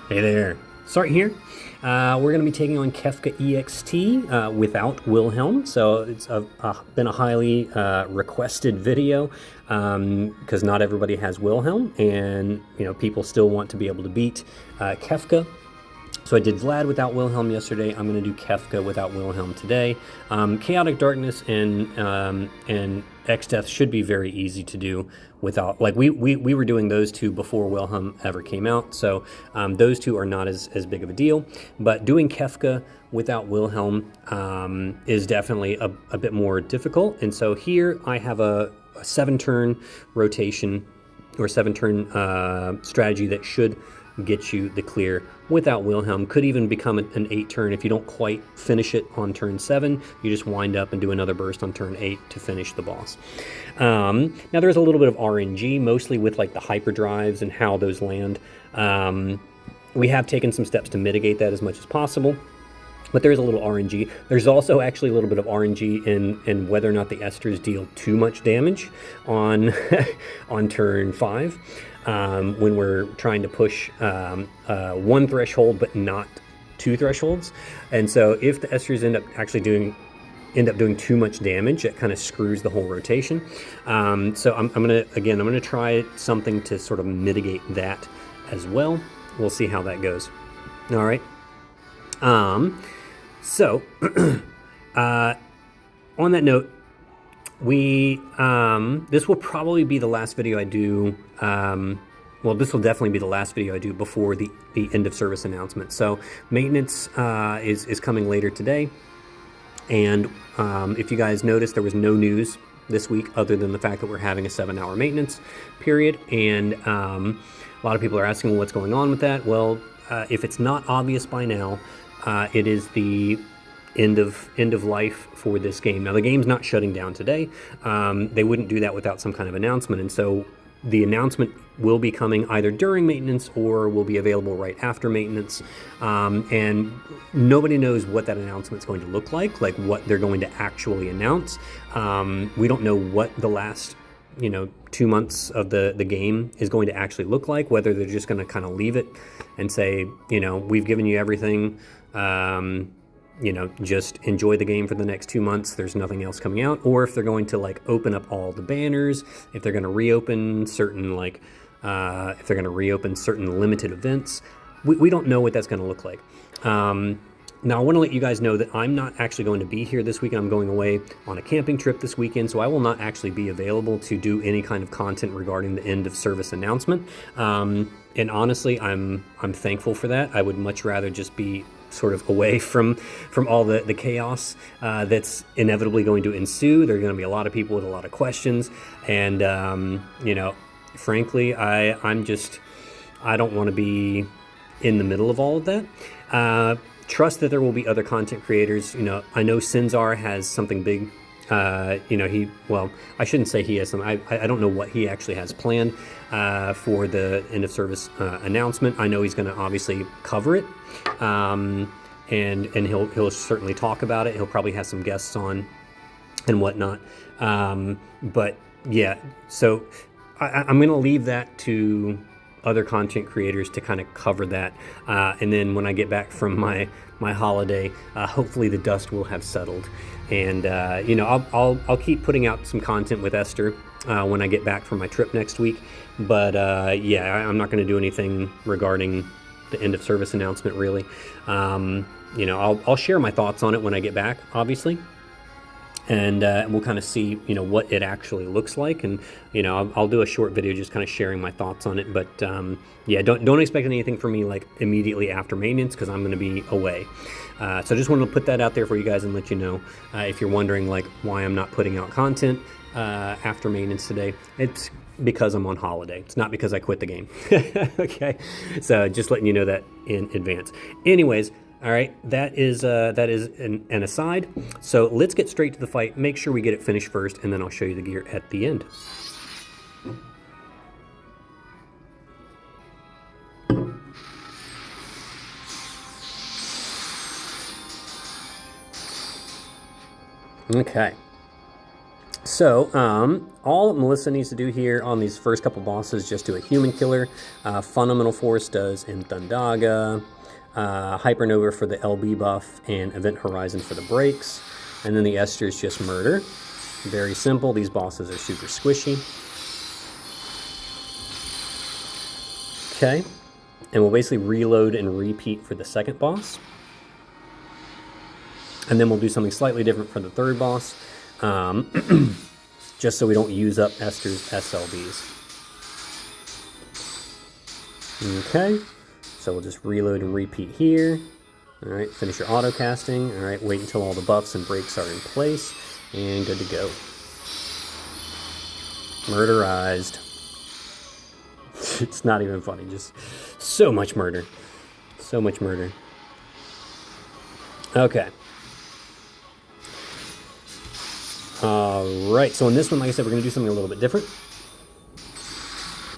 Hey there, Sart here. We're going to be taking on Kefka EXT without Wilhelm. So it's been a highly requested video because not everybody has Wilhelm, and people still want to be able to beat Kefka. So I did Vlad without Wilhelm yesterday. I'm going to do Kefka without Wilhelm today. Chaotic Darkness and X-Death should be very easy to do without, like we were doing those two before Wilhelm ever came out. So those two are not as big of a deal. But doing Kefka without Wilhelm is definitely a bit more difficult. And so here I have a 7-turn rotation or 7-turn strategy that should get you the clear without Wilhelm. Could even become an 8-turn if you don't quite finish it on turn 7. You just wind up and do another burst on turn 8 to finish the boss. Now there's a little bit of RNG, mostly with like the hyperdrives and how those land. We have taken some steps to mitigate that as much as possible. But there's a little RNG. There's also actually a little bit of RNG in whether or not the Esters deal too much damage on on turn 5 when we're trying to push 1 threshold but not 2 thresholds. And so if the Esters end up doing too much damage, it kind of screws the whole rotation. So I'm gonna try something to sort of mitigate that as well. We'll see how that goes. All right. So, on that note, this will probably be the last video I do, well, this will definitely be the last video I do before the end of service announcement. So, maintenance is coming later today, and if you guys noticed, there was no news this week other than the fact that we're having a 7-hour maintenance period, and a lot of people are asking, well, what's going on with that? Well, if it's not obvious by now, it is the end of life for this game. Now the game's not shutting down today. They wouldn't do that without some kind of announcement, and so the announcement will be coming either during maintenance or will be available right after maintenance. And nobody knows what that announcement's going to look like what they're going to actually announce. We don't know what the last 2 months of the game is going to actually look like, whether they're just going to kind of leave it and say, we've given you everything, just enjoy the game for the next 2 months, there's nothing else coming out, or if they're going to like open up all the banners, if they're going to reopen certain if they're going to reopen certain limited events. We don't know what that's going to look like. Now, I want to let you guys know that I'm not actually going to be here this weekend. I'm going away on a camping trip this weekend, so I will not actually be available to do any kind of content regarding the end of service announcement. And honestly, I'm thankful for that. I would much rather just be sort of away from all the chaos that's inevitably going to ensue. There are going to be a lot of people with a lot of questions, and frankly, I don't want to be in the middle of all of that. Trust that there will be other content creators. I know Sinzar has something big. I shouldn't say he has some. I don't know what he actually has planned for the end of service announcement. I know he's going to obviously cover it, and he'll certainly talk about it. He'll probably have some guests on and whatnot. But yeah, so I'm going to leave that to other content creators to kind of cover that, and then when I get back from my holiday, hopefully the dust will have settled, and I'll keep putting out some content with Esther when I get back from my trip next week. But I'm not going to do anything regarding the end of service announcement really. I'll share my thoughts on it when I get back, obviously. And we'll kind of see, what it actually looks like, and I'll do a short video just kind of sharing my thoughts on it. But don't expect anything from me like immediately after maintenance, because I'm going to be away. So I just wanted to put that out there for you guys and let you know if you're wondering like why I'm not putting out content after maintenance today. It's because I'm on holiday. It's not because I quit the game. Okay, so just letting you know that in advance. Anyways. All right, that is an aside. So let's get straight to the fight. Make sure we get it finished first, and then I'll show you the gear at the end. Okay. So all Melissa needs to do here on these first couple bosses is just do a human killer. Fundamental Force does in Thundaga, Hypernova for the LB buff, and Event Horizon for the breaks. And then the Esther is just murder. Very simple. These bosses are super squishy. Okay, and we'll basically reload and repeat for the second boss. And then we'll do something slightly different for the third boss, just so we don't use up Esther's SLBs. Okay, so we'll just reload and repeat here. All right, finish your auto casting. All right, wait until all the buffs and breaks are in place, and good to go. Murderized. It's not even funny, just so much murder. So much murder. Okay. Alright, so in this one, like I said, we're going to do something a little bit different.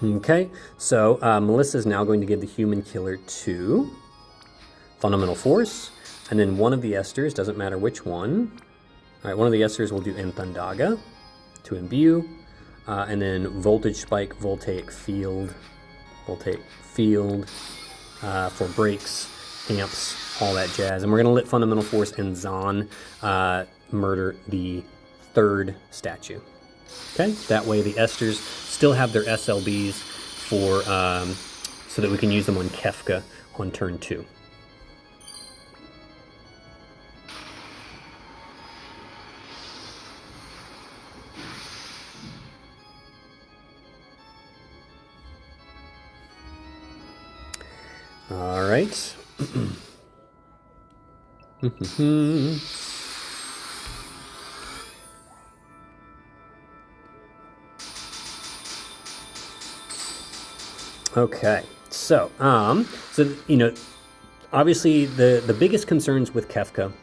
Okay, so Melissa is now going to give the human killer to Fundamental Force, and then one of the Esthers, doesn't matter which one. Alright, one of the Esthers will do Thundaga to imbue, and then Voltage Spike, Voltaic Field for breaks, amps, all that jazz. And we're going to let Fundamental Force and Zahn murder the third statue. Okay, that way the Esthers still have their SLBs for so that we can use them on Kefka on turn 2. All right. Okay, so you know, obviously the biggest concerns with Kefka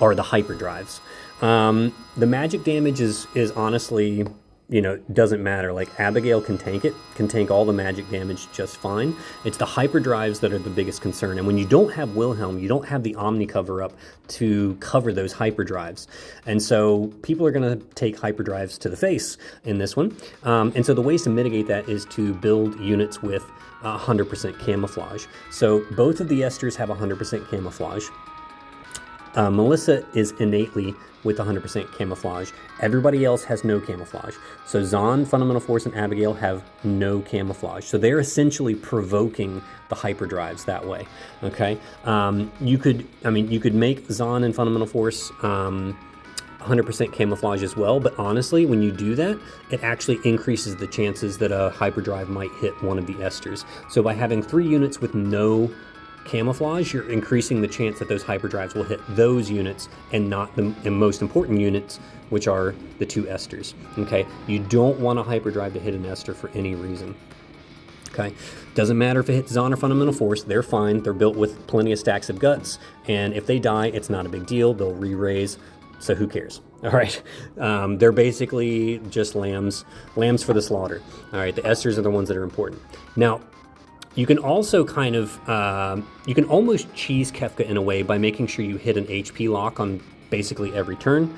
are the hyperdrives. The magic damage is honestly, you know, doesn't matter. Like Abigail can tank it, can tank all the magic damage just fine. It's the hyperdrives that are the biggest concern. And when you don't have Wilhelm, you don't have the Omni cover up to cover those hyperdrives. And so people are going to take hyperdrives to the face in this one. And so the ways to mitigate that is to build units with 100% camouflage. So both of the Esthers have 100% camouflage. Melissa is innately with 100% camouflage. Everybody else has no camouflage. So Zahn, Fundamental Force, and Abigail have no camouflage. So they're essentially provoking the hyperdrives that way. Okay, you could make Zahn and Fundamental Force 100% camouflage as well. But honestly, when you do that, it actually increases the chances that a hyperdrive might hit one of the Esthers. So by having 3 units with no camouflage, you're increasing the chance that those hyperdrives will hit those units and not the most important units, which are the 2 Esthers. Okay, you don't want a hyperdrive to hit an Esther for any reason. Okay, doesn't matter if it hits Zahn or Fundamental Force, they're fine. They're built with plenty of stacks of guts, and if they die, it's not a big deal. They'll re-raise, so who cares? All right, they're basically just lambs for the slaughter. All right, the Esthers are the ones that are important. Now, you can also kind of, you can almost cheese Kefka in a way by making sure you hit an HP lock on basically every turn.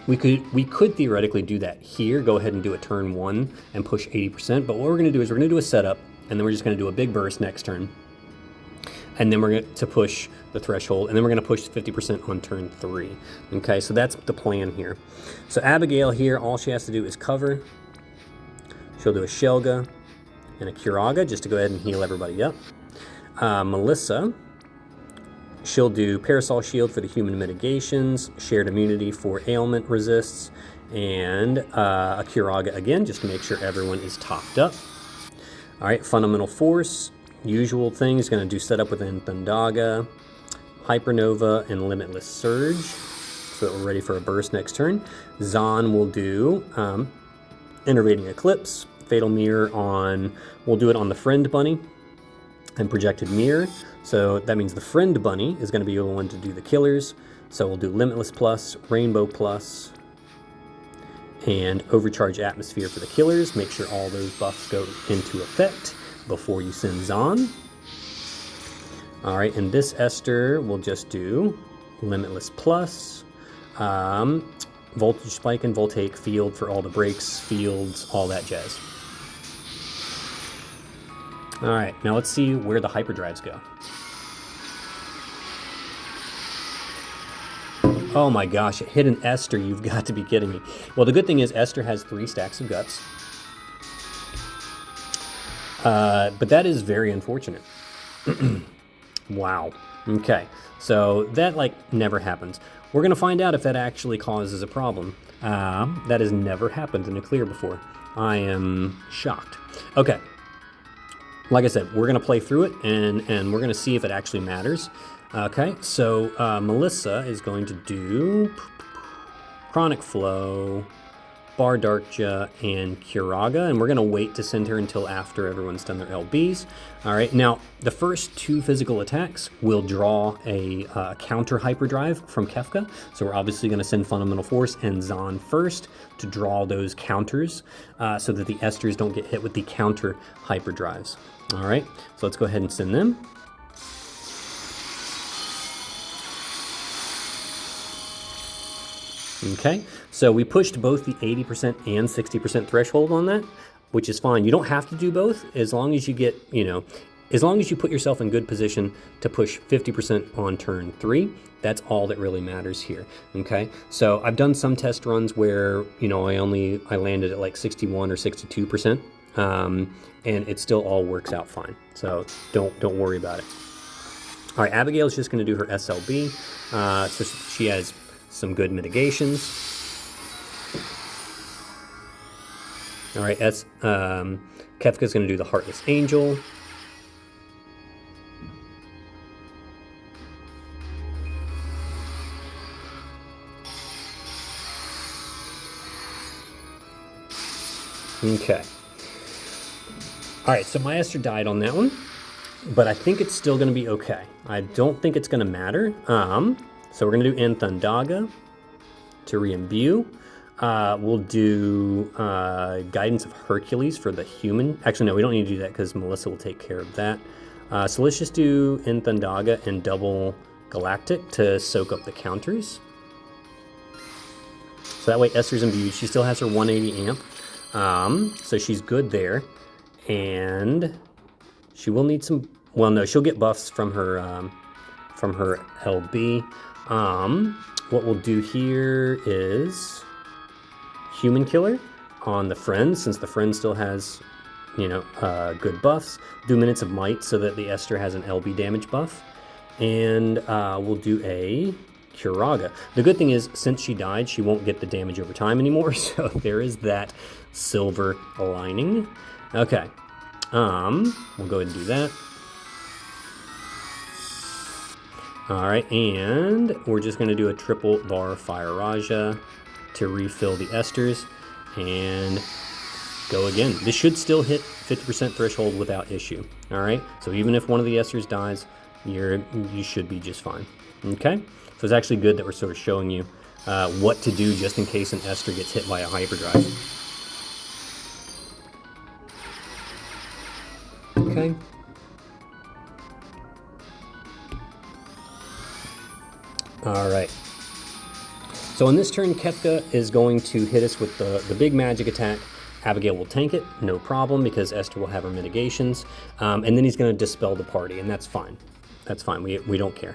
We could theoretically do that here, go ahead and do a turn 1 and push 80%, but what we're gonna do is we're gonna do a setup, and then we're just gonna do a big burst next turn. And then we're going to push the threshold, and then we're going to push 50% on turn 3. Okay, so that's the plan here. So Abigail here, all she has to do is cover. She'll do a Shelga and a Curaga just to go ahead and heal everybody up. Melissa, she'll do Parasol Shield for the human mitigations, Shared Immunity for ailment resists, and a Curaga again just to make sure everyone is topped up. All right, Fundamental Force. Usual thing is going to do setup within Thundaga, Hypernova, and Limitless Surge, so that we're ready for a burst next turn. Zahn will do Enervating Eclipse, Fatal Mirror on, we'll do it on the Friend Bunny, and Projected Mirror. So that means the Friend Bunny is going to be the one to do the killers. So we'll do Limitless Plus, Rainbow Plus, and Overcharge Atmosphere for the killers. Make sure all those buffs go into effect before you send Zahn. All right, and this Esther will just do Limitless Plus. voltage spike and voltaic field for all the brakes, fields, all that jazz. All right, now let's see where the hyperdrives go. Oh my gosh, it hit an Esther. You've got to be kidding me. Well, the good thing is Esther has 3 stacks of guts. But that is very unfortunate. Wow. Okay, so that like never happens. We're gonna find out if that actually causes a problem. That has never happened in a clear before. I am shocked. Okay, like I said, we're gonna play through it and we're gonna see if it actually matters. Okay, so Melissa is going to do Chronic Flow, Bar Darkja, and Kuraga, and we're going to wait to send her until after everyone's done their LBs. All right, now the first 2 physical attacks will draw a counter hyperdrive from Kefka, so we're obviously going to send Fundamental Force and Zahn first to draw those counters so that the Esters don't get hit with the counter hyperdrives. All right, so let's go ahead and send them. Okay, so we pushed both the 80% and 60% threshold on that, which is fine. You don't have to do both as long as you get, as long as you put yourself in good position to push 50% on turn 3. That's all that really matters here. Okay, so I've done some test runs where, I landed at like 61 or 62%, and it still all works out fine. So don't worry about it. All right, Abigail's just going to do her SLB, so she has some good mitigations. All right, Kefka's going to do the Heartless Angel. Okay. All right, so my Esther died on that one, but I think it's still going to be okay. I don't think it's going to matter. So we're going to do Anthundaga to re-imbue. We'll do Guidance of Hercules for the human. Actually, no, we don't need to do that because Melissa will take care of that. So let's just do Anthundaga and double Galactic to soak up the counters. So that way Esther's imbued. She still has her 180 amp. So she's good there. And she will need some, well, no, she'll get buffs from her LB. What we'll do here is Human Killer on the Friend, since the Friend still has, good buffs. Do Minutes of Might so that the Esther has an LB damage buff. And we'll do a Kuraga. The good thing is, since she died, she won't get the damage over time anymore, so there is that silver lining. Okay, we'll go ahead and do that. All right, and we're just going to do a triple Var Fire Raja to refill the Esters and go again. This should still hit 50% threshold without issue. All right, so even if one of the Esters dies, you should be just fine. Okay, so it's actually good that we're sort of showing you what to do just in case an Esther gets hit by a hyperdrive. Okay. All right. So on this turn, Kefka is going to hit us with the big magic attack. Abigail will tank it, no problem, because Esther will have her mitigations. And then he's going to dispel the party, and that's fine. That's fine. We don't care.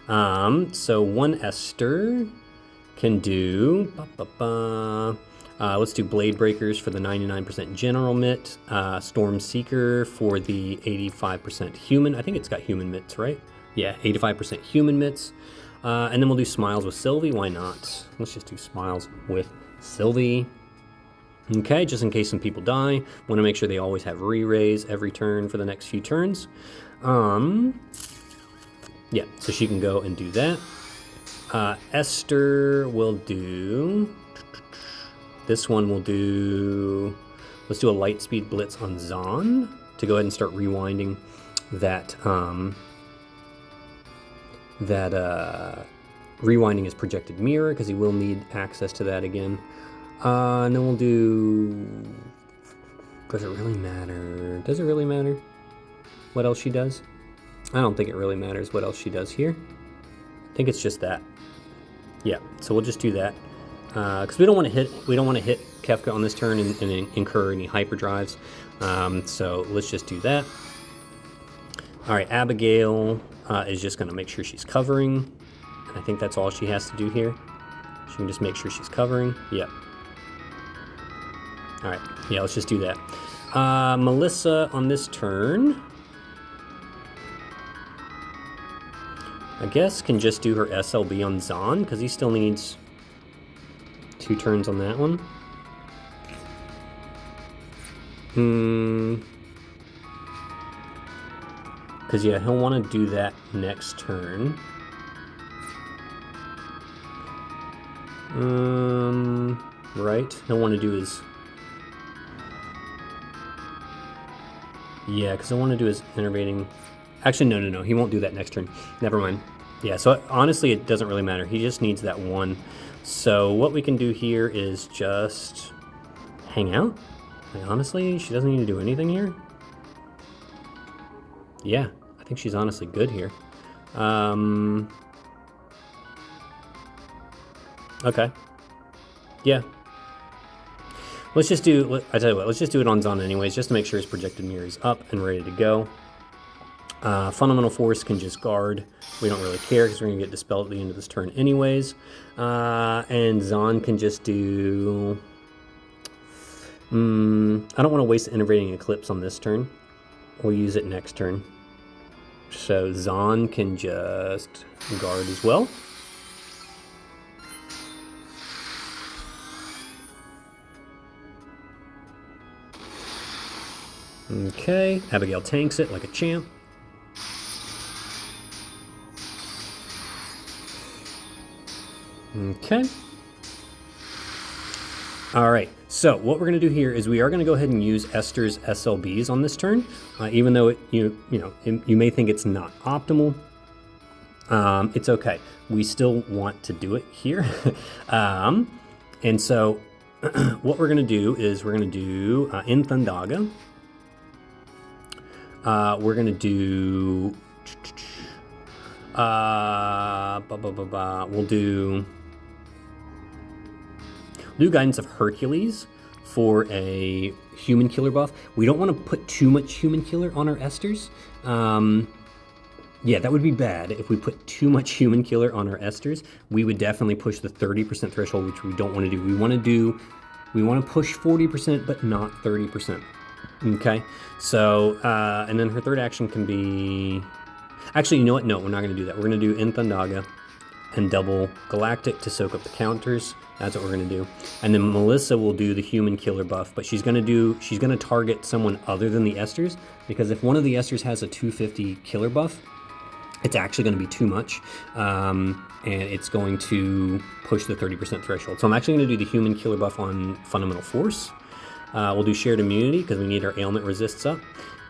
So one Esther can do... let's do Blade Breakers for the 99% General Mitt. Storm Seeker for the 85% Human. I think it's got Human Mitts, right? Yeah, 85% Human Mitts. And then we'll do Smiles with Sylvie. Why not? Let's just do Smiles with Sylvie. Okay, just in case some people die. Want to make sure they always have re-raise every turn for the next few turns. Yeah, so she can go and do that. Esther will do... This one will do... Let's do a Lightspeed Blitz on Zahn to go ahead and start rewinding that... rewinding his projected mirror, because he will need access to that again. And then we'll do... Does it really matter? Does it really matter what else she does? I don't think it really matters what else she does here. I think it's just that. Yeah, so we'll just do that. because we don't want to hit Kefka on this turn and incur any hyperdrives. So let's just do that. All right, Abigail is just going to make sure she's covering. I think that's all she has to do here. She can just make sure she's covering. Yep. All right. Yeah, let's just do that. Melissa on this turn, I guess, can just do her SLB on Zahn because he still needs 2 turns on that one. Because, yeah, he'll want to do that next turn. Right? He'll want to do his... Yeah, because I want to do his innervating... Actually, no. He won't do that next turn. Never mind. Yeah, so honestly, it doesn't really matter. He just needs that 1. So what we can do here is just hang out. Like, honestly, she doesn't need to do anything here. Yeah, I think she's honestly good here. Okay. Yeah. Let's just do, I tell you what, let's just do it on Zahn anyways, just to make sure his projected mirror is up and ready to go. Fundamental Force can just guard. We don't really care because we're going to get dispelled at the end of this turn anyways. And Zahn can just do... I don't want to waste the Innervating Eclipse on this turn. We'll use it next turn. So Zahn can just guard as well. Okay, Abigail tanks it like a champ. Okay. All right, so what we're going to do here is we are going to go ahead and use Esther's SLBs on this turn, even though you may think it's not optimal. It's okay. We still want to do it here. And so what we're going to do is we're going to do in Thundaga. We're going to do... We'll do Guidance of Hercules for a human killer buff. We don't want to put too much human killer on our Esthers. Yeah, that would be bad if we put too much human killer on our Esthers. We would definitely push the 30% threshold, which we don't want to do. We want to push 40%, but not 30%. Okay, so, and then her third action can be... Actually, you know what? No, we're not going to do that. We're going to do In Thundaga and double Galactic to soak up the counters. That's what we're going to do. And then Melissa will do the human killer buff, but she's going to target someone other than the Esthers, because if one of the Esthers has a 250 killer buff, it's actually going to be too much, and it's going to push the 30% threshold. So I'm actually going to do the human killer buff on Fundamental Force. We'll do Shared Immunity because we need our ailment resists up.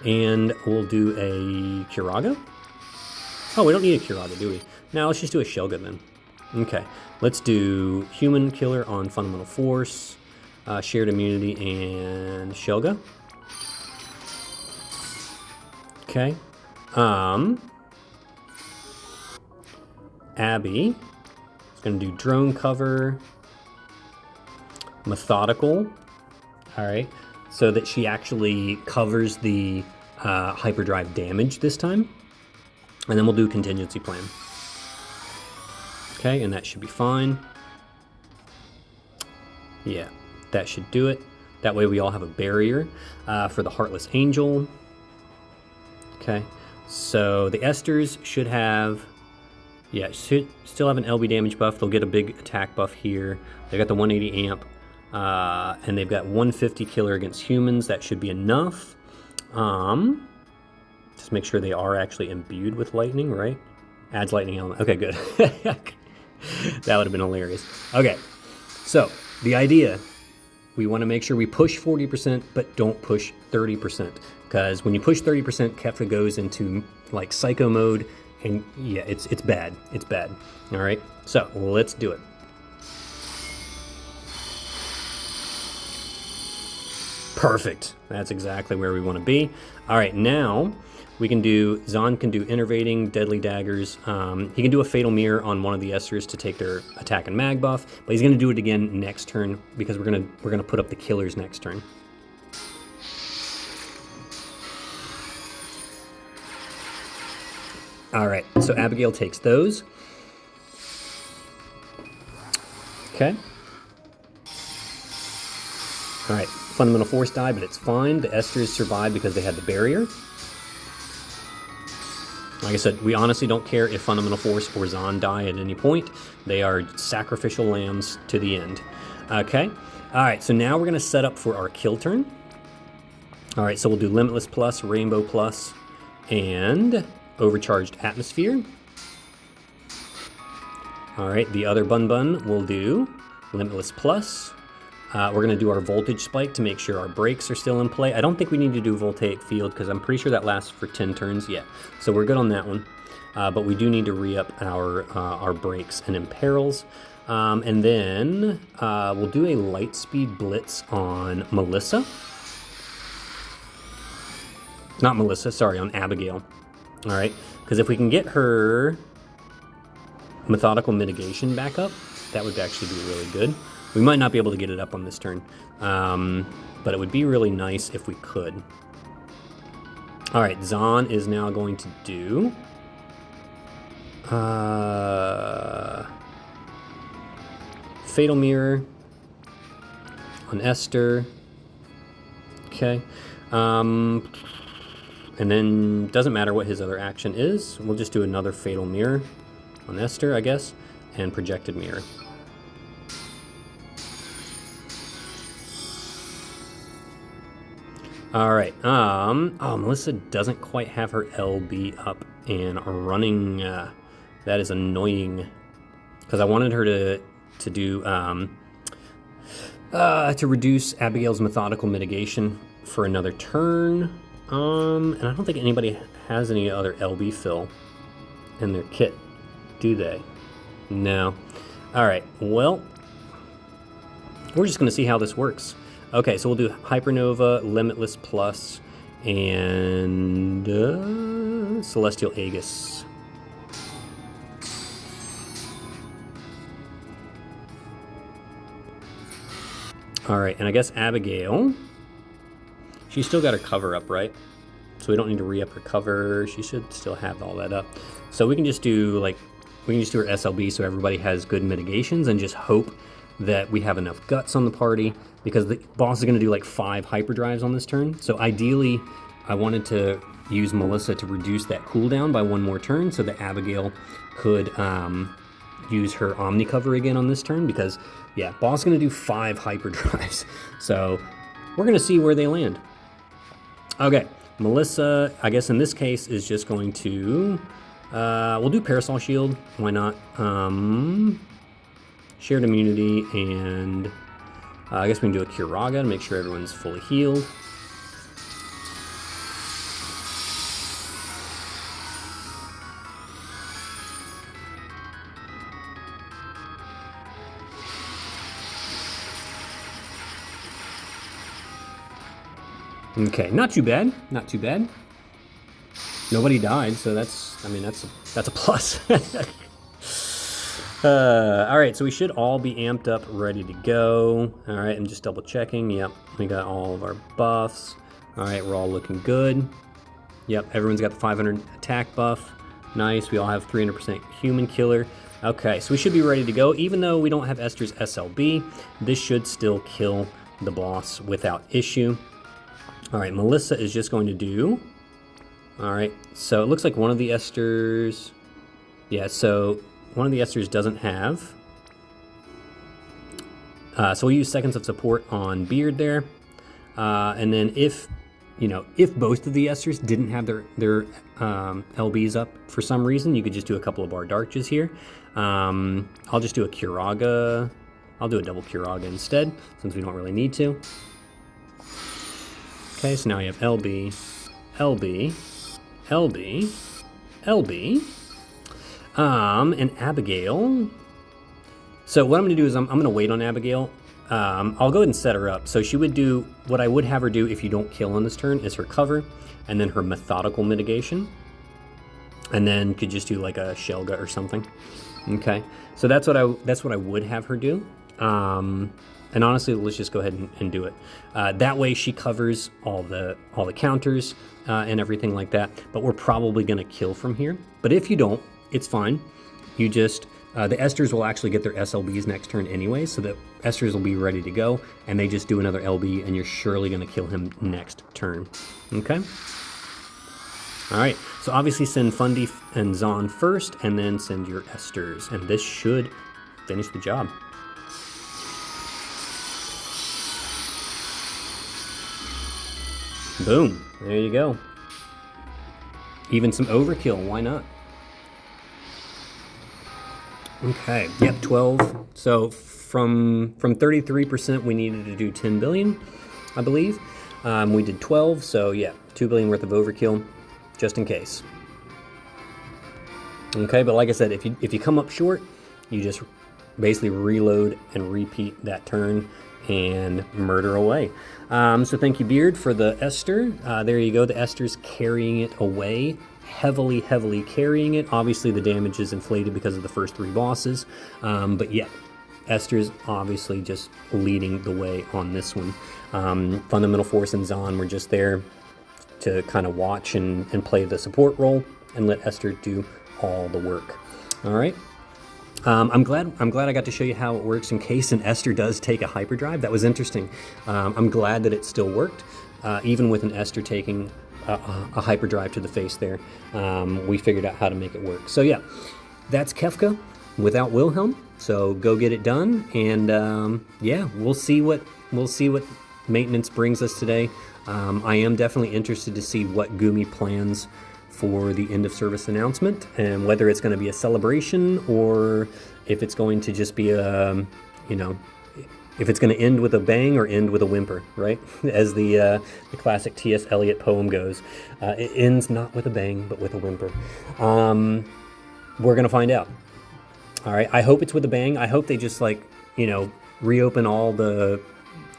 And we'll do a Curaga. Oh, we don't need a Curaga, do we? Now let's just do a Shelga then. Okay, let's do Human Killer on Fundamental Force, Shared Immunity, and Shelga. Okay. Abby is going to do Drone Cover, Methodical. All right, so that she actually covers the hyperdrive damage this time. And then we'll do Contingency Plan. Okay, and that should be fine. Yeah, that should do it. That way we all have a barrier for the Heartless Angel. Okay, so the Esthers should have... Yeah, should still have an LB damage buff. They'll get a big attack buff here. They got the 180 amp. And they've got 150 killer against humans. That should be enough. Just make sure they are actually imbued with lightning, right? Adds lightning element. Okay, good. That would have been hilarious. Okay, so the idea, we want to make sure we push 40%, but don't push 30%. Because when you push 30%, Kefka goes into like psycho mode, and yeah, it's bad. It's bad. All right, so let's do it. Perfect. That's exactly where we want to be. All right, now We can do, Zahn can do Innervating, Deadly Daggers. He can do a Fatal Mirror on one of the Esters to take their attack and mag buff, but he's gonna do it again next turn because we're gonna put up the killers next turn. All right, so Abigail takes those. Okay. All right, Fundamental Force died, but it's fine. The Esters survived because they had the barrier. Like I said, we honestly don't care if Fundamental Force or Zahn die at any point. They are sacrificial lambs to the end. Okay. All right, so now we're going to set up for our kill turn. All right, so we'll do Limitless Plus, Rainbow Plus, and Overcharged Atmosphere. All right, the other Bun Bun will do Limitless Plus. We're going to do our Voltage Spike to make sure our brakes are still in play. I don't think we need to do Voltaic Field because I'm pretty sure that lasts for 10 turns. Yeah, so we're good on that one. But we do need to re-up our brakes and imperils. And then we'll do a Lightspeed Blitz on Melissa. Not Melissa, sorry, on Abigail. All right, because if we can get her Methodical Mitigation back up, that would actually be really good. We might not be able to get it up on this turn, but it would be really nice if we could. All right, Zahn is now going to do Fatal Mirror on Esther. Okay. And then doesn't matter what his other action is. We'll just do another Fatal Mirror on Esther, I guess, and Projected Mirror. All right. Oh, Melissa doesn't quite have her LB up and running. That is annoying because I wanted her to do to reduce Abigail's Methodical Mitigation for another turn. And I don't think anybody has any other LB fill in their kit, do they? No. All right. Well, we're just going to see how this works. Okay, so we'll do Hypernova, Limitless Plus, and Celestial Aegis. All right, and I guess Abigail, she's still got her cover up, right? So we don't need to re-up her cover. She should still have all that up. So we can just do her SLB so everybody has good mitigations and just hope that we have enough guts on the party because the boss is going to do like 5 hyperdrives on this turn. So ideally, I wanted to use Melissa to reduce that cooldown by 1 more turn so that Abigail could use her Omni cover again on this turn because, yeah, boss is going to do 5 hyperdrives. So we're going to see where they land. Okay, Melissa, I guess in this case, is just going to... we'll do Parasol Shield. Why not? Shared Immunity, and I guess we can do a Curaga to make sure everyone's fully healed. Okay, not too bad. Not too bad. Nobody died, so that's a plus. All right, so we should all be amped up, ready to go. All right, I'm just double checking. Yep, we got all of our buffs. All right, we're all looking good. Yep, everyone's got the 500 attack buff. Nice, we all have 300% human killer. Okay, so we should be ready to go. Even though we don't have Esther's SLB, this should still kill the boss without issue. All right, Melissa is just going to do... All right, so it looks like one of the Esters... Yeah, so one of the Esters doesn't have... so we'll use Seconds of Support on Beard there. And then if both of the Esters didn't have their LBs up for some reason, you could just do a couple of Bar Darches here. I'll just do a Curaga. I'll do a double Curaga instead, since we don't really need to. Okay, so now we have LB, LB, LB, LB, and Abigail. So what I'm going to do is I'm going to wait on Abigail. I'll go ahead and set her up. So she would do, what I would have her do if you don't kill on this turn is her cover. and then her methodical mitigation, and then could just do like a shell gut or something. Okay, so that's what I would have her do. And honestly, let's just go ahead and do it. That way she covers all the counters and everything like that. But we're probably going to kill from here. But if you don't, it's fine. You just the Esthers will actually get their SLBs next turn anyway, so the Esthers will be ready to go, and they just do another LB, and you're surely going to kill him next turn. Okay. All right, so obviously send Fundy and Zahn first, and then send your Esthers, and this should finish the job. Boom, there you go. Even some overkill, why not? Okay, yep, 12. So from 33%, we needed to do 10 billion, I believe. We did 12, so yeah, 2 billion worth of overkill, just in case. Okay, but like I said, if you come up short, you just basically reload and repeat that turn and murder away. So thank you, Beard, for the Esther. There you go, the Esther's carrying it away. Heavily carrying it. Obviously the damage is inflated because of the first 3 bosses. But yeah, Esther's obviously just leading the way on this one. Fundamental Force and Zahn were just there to kind of watch and play the support role and let Esther do all the work. All right. I'm glad I got to show you how it works in case an Esther does take a hyperdrive. That was interesting. I'm glad that it still worked, even with an Esther taking a hyperdrive to the face there. We figured out how to make it work. So yeah, that's Kefka without Wilhelm. So go get it done, and yeah, we'll see what maintenance brings us today. I am definitely interested to see what Gumi plans for the end of service announcement, and whether it's going to be a celebration or if it's going to just be a, if it's going to end with a bang or end with a whimper, right? As the classic T.S. Eliot poem goes, it ends not with a bang, but with a whimper. We're going to find out. All right, I hope it's with a bang. I hope they just reopen all the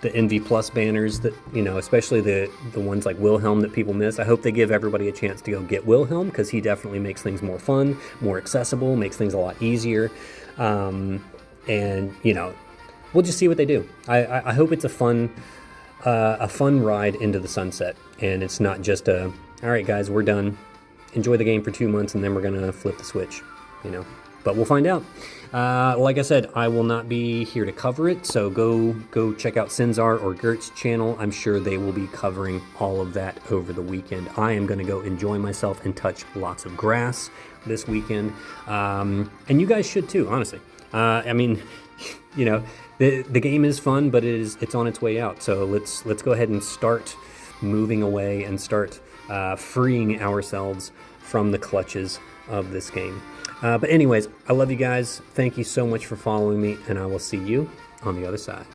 NV Plus banners that, especially the ones like Wilhelm that people miss. I hope they give everybody a chance to go get Wilhelm, because he definitely makes things more fun, more accessible, makes things a lot easier. And, we'll just see what they do. I hope it's a fun ride into the sunset, and it's not just all right, guys, we're done. Enjoy the game for 2 months, and then we're going to flip the switch, But we'll find out. Like I said, I will not be here to cover it, so go check out Sinzar or Gert's channel. I'm sure they will be covering all of that over the weekend. I am going to go enjoy myself and touch lots of grass this weekend, and you guys should too, honestly. I mean, the game is fun, but it's on its way out. So let's go ahead and start moving away and start freeing ourselves from the clutches of this game. But anyways, I love you guys. Thank you so much for following me, and I will see you on the other side.